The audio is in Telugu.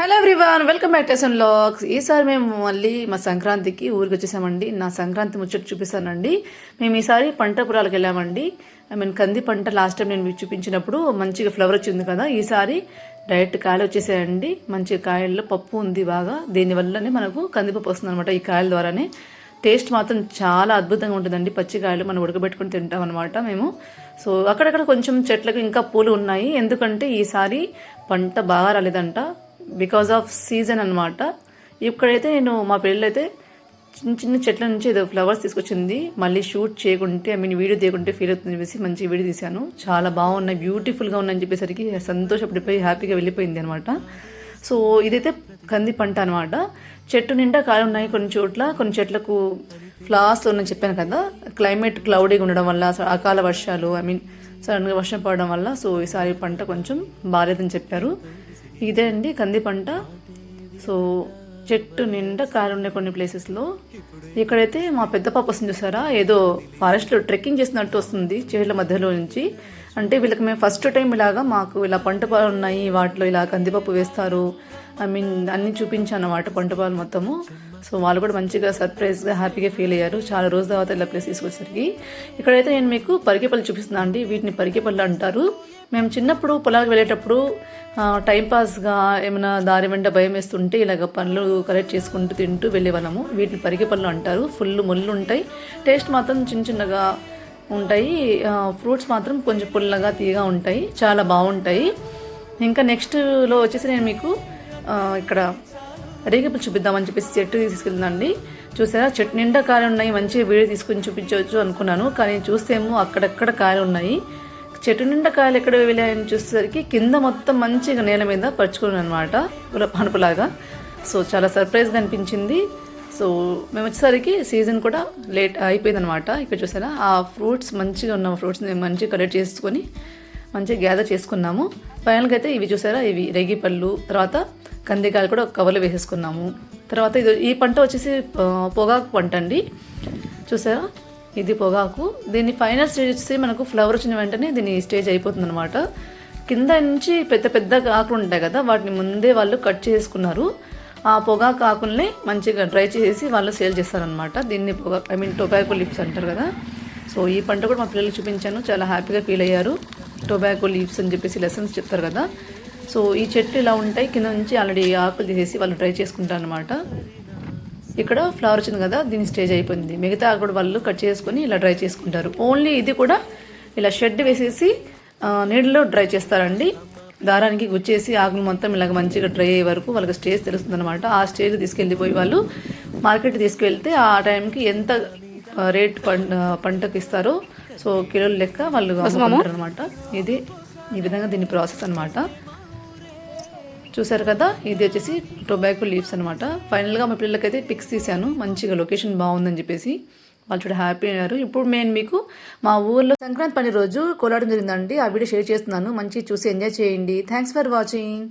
Hello everyone, welcome back to Sun vlogs. ఈసారి మేము మళ్ళీ మా సంక్రాంతికి ఊరికి వచ్చేసామండి. నా సంక్రాంతి ముచ్చట చూపిస్తానండి. మేము ఈసారి పంట పొలాలకు వెళ్ళామండి. కంది పంట లాస్ట్ టైం నేను చూపించినప్పుడు మంచిగా ఫ్లవర్ వచ్చింది కదా. ఈసారి డైరెక్ట్ కాయలు వచ్చేసాయండి. మంచి కాయల్లో పప్పు ఉంది బాగా. దీనివల్లనే మనకు కందిపప్పు వస్తుంది అనమాట. ఈ కాయల ద్వారానే టేస్ట్ మాత్రం చాలా అద్భుతంగా ఉంటుందండి. పచ్చికాయలు మనం ఉడకబెట్టుకుని తింటాం అనమాట మేము. సో అక్కడక్కడ కొంచెం చెట్లకు ఇంకా పూలు ఉన్నాయి, ఎందుకంటే ఈసారి పంట బాగా రాలేదంట. బికాజ్ ఆఫ్ సీజన్ అనమాట. ఇక్కడైతే నేను మా పెళ్ళైతే చిన్న చిన్న చెట్ల నుంచి ఏదో ఫ్లవర్స్ తీసుకొచ్చింది. మళ్ళీ షూట్ చేయకుంటే వీడియో తీయకుంటే ఫీల్ అవుతుంది చెప్పేసి మంచి వీడియో తీశాను. చాలా బాగున్నాయి, బ్యూటిఫుల్గా ఉన్నాయని చెప్పేసరికి సంతోషపడిపోయి హ్యాపీగా వెళ్ళిపోయింది అనమాట. సో ఇదైతే కంది పంట అనమాట. చెట్టు నిండా కాయలు ఉన్నాయి కొన్ని చోట్ల. కొన్ని చెట్లకు ఫ్లాస్లో ఉన్నాయని చెప్పాను కదా. క్లైమేట్ క్లౌడీగా ఉండడం వల్ల, అకాల వర్షాలు సడన్గా వర్షం పడడం వల్ల సో ఈసారి పంట కొంచెం బాగాలేదని చెప్పారు. ఇదే అండి కంది పంట. సో చెట్టు నిండా కాయలు ఉన్నాయి కొన్ని ప్లేసెస్లో. ఇక్కడైతే మా పెద్ద పాప వస్తుంది చూసారా, ఏదో ఫారెస్ట్లో ట్రెక్కింగ్ చేసినట్టు వస్తుంది చెట్ల మధ్యలో నుంచి. అంటే వీళ్ళకి మేము ఫస్ట్ టైం ఇలాగా మాకు ఇలా పంట పొలాలు ఉన్నాయి, వాటిలో ఇలా కందిపప్పు వేస్తారు అన్నీ చూపించాను అన్నమాట, పంట పొలాలు మొత్తము. సో వాళ్ళు కూడా మంచిగా సర్ప్రైజ్గా హ్యాపీగా ఫీల్ అయ్యారు చాలా రోజుల తర్వాత ఇలా ప్లేస్ తీసుకొచ్చేసరికి. ఇక్కడైతే నేను మీకు పరికెపల్లి చూపిస్తున్నాను అండి. వీటిని పరికెపల్లి అంటారు. మేము చిన్నప్పుడు పొలాలకు వెళ్ళేటప్పుడు టైంపాస్గా ఏమైనా దారి వెంట భయం వేస్తుంటే ఇలాగ పళ్ళు కలెక్ట్ చేసుకుంటూ తింటూ వెళ్ళేవాళ్ళము. వీటిని పరికెపళ్ళు అంటారు. ఫుల్ ముళ్ళు ఉంటాయి, టేస్ట్ మాత్రం చిన్న చిన్నగా ఉంటాయి. ఫ్రూట్స్ మాత్రం కొంచెం పుల్లగా తీయగా ఉంటాయి, చాలా బాగుంటాయి. ఇంకా నెక్స్ట్లో వచ్చేసి నేను మీకు ఇక్కడ రేగిపళ్ళు చూపిద్దామని చెప్పేసి చెట్టు తీసుకెళ్తుందండి. చూసారా, చెట్టు నిండా కాయలు ఉన్నాయి. మంచిగా వీడియో తీసుకుని చూపించవచ్చు అనుకున్నాను, కానీ చూస్తేమో అక్కడక్కడ కాయలు ఉన్నాయి. చెట్టు నిండా కాయలు ఎక్కడ వెళ్ళాయని చూసేసరికి కింద మొత్తం మంచిగా నేల మీద పరుచుకున్నాను అనమాట, పనుపులాగా. సో చాలా సర్ప్రైజ్గా అనిపించింది. సో మేము వచ్చేసరికి సీజన్ కూడా లేట్ అయిపోయింది అనమాట. ఇక్కడ చూసారా, ఆ ఫ్రూట్స్ మంచిగా ఉన్న ఫ్రూట్స్ మేము మంచిగా కలెక్ట్ చేసుకొని మంచిగా గ్యాదర్ చేసుకున్నాము. ఫైనల్గా అయితే ఇవి చూసారా, ఇవి రేగిపళ్ళు, తర్వాత కందికాయలు కూడా ఒక కవర్లో వేసేసుకున్నాము. తర్వాత ఈ పంట వచ్చేసి పొగాకు పంట అండి. చూసారా, ఇది పొగాకు. దీన్ని ఫైనల్ స్టేజ్ వచ్చేసి మనకు ఫ్లవర్ వచ్చిన వెంటనే దీని స్టేజ్ అయిపోతుంది అనమాట. కింద నుంచి పెద్ద పెద్ద ఆకులు ఉంటాయి కదా, వాటిని ముందే వాళ్ళు కట్ చేసుకున్నారు. ఆ పొగాకు ఆకుల్ని మంచిగా డ్రై చేసి వాళ్ళు సేల్ చేస్తారనమాట. దీన్ని టొబాకో లీవ్స్ అంటారు కదా. సో ఈ పంట కూడా మా పిల్లలకు చూపించాను, చాలా హ్యాపీగా ఫీల్ అయ్యారు. టొబాకో లీవ్స్ అని చెప్పేసి లెసన్స్ చెప్తారు కదా. సో ఈ చెట్లు ఇలా ఉంటాయి, కింద నుంచి ఆల్రెడీ ఆకులు తీసేసి వాళ్ళు డ్రై చేసుకుంటారు అనమాట. ఇక్కడ ఫ్లవర్ వచ్చింది కదా, దీని స్టేజ్ అయిపోయింది. మిగతా కూడా వాళ్ళు కట్ చేసుకొని ఇలా డ్రై చేసుకుంటారు. ఓన్లీ ఇది కూడా ఇలా షెడ్ వేసేసి నీళ్ళలో డ్రై చేస్తారండి. దారానికి గుచ్చేసి ఆకులు మొత్తం ఇలాగ మంచిగా డ్రై అయ్యే వరకు వాళ్ళకి స్టేజ్ తెలుస్తుంది అనమాట. ఆ స్టేజ్ తీసుకెళ్ళిపోయి వాళ్ళు మార్కెట్ తీసుకెళ్తే ఆ టైంకి ఎంత రేట్ పంటకు ఇస్తారో సో కిలోల లెక్క వాళ్ళు అమ్ముకుంటారు అనమాట. ఇది ఈ విధంగా దీని ప్రాసెస్ అనమాట. చూసారు కదా, ఇది వచ్చేసి టొబాకో లీవ్స్ అనమాట. ఫైనల్గా మా పిల్లలకైతే పిక్స్ తీశాను, మంచిగా లొకేషన్ బాగుందని చెప్పేసి వాళ్ళు చూడ హ్యాపీ అయ్యారు. ఇప్పుడు నేను మీకు మా ఊర్లో సంక్రాంతి పండుగ రోజు కోలాటం జరిగిందండి, ఆ వీడియో షేర్ చేస్తున్నాను. మంచిగా చూసి ఎంజాయ్ చేయండి. Thanks for watching.